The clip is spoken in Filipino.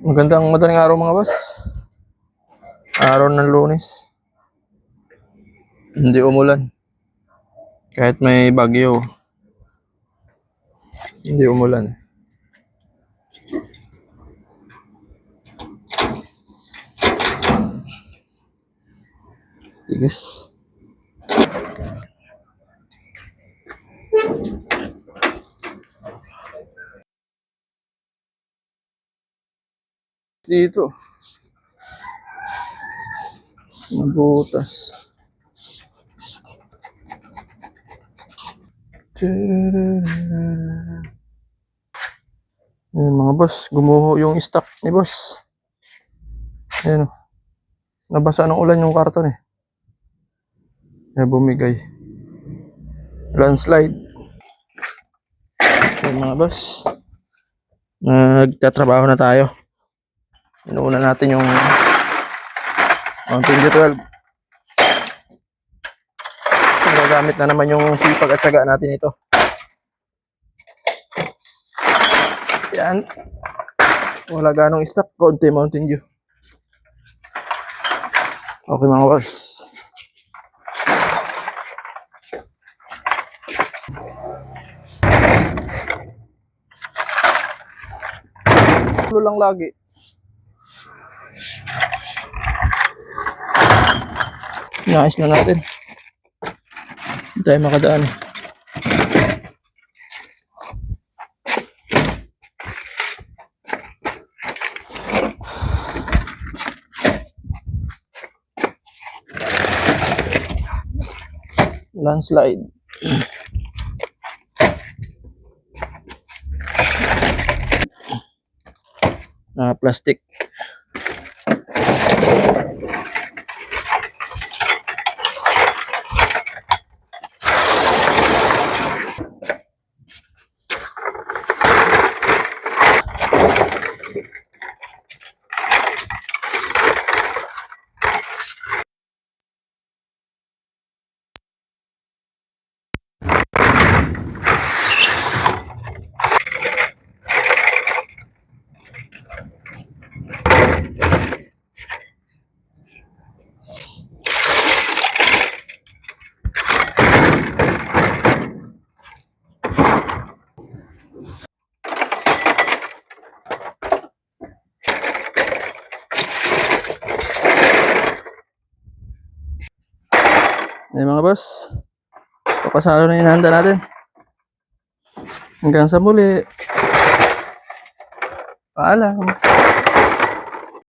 Magandang madaling araw mga boss. Araw ng Lunes. Hindi umulan. Kahit may bagyo, hindi umulan. Tigas. Dito. Mabutas. Ayan mga boss, gumuho yung stock ni boss. Ayan o. Nabasa ng ulan yung karton eh. Kaya bumigay. Landslide. Ayan mga boss. Nagtatrabaho na tayo. Inuuna natin yung Mountain Dew 12. Gagamit na naman yung sipag at syaga natin ito. Yan. Wala ganong stock. Konti Mountain Dew. Okay mga boss. Lang lagi. Naayos na natin. Hindi tayo makadaan. Landslide. Plastic. Ay mga boss, papasalo na yung handa natin. Hanggang sa muli. Paalam.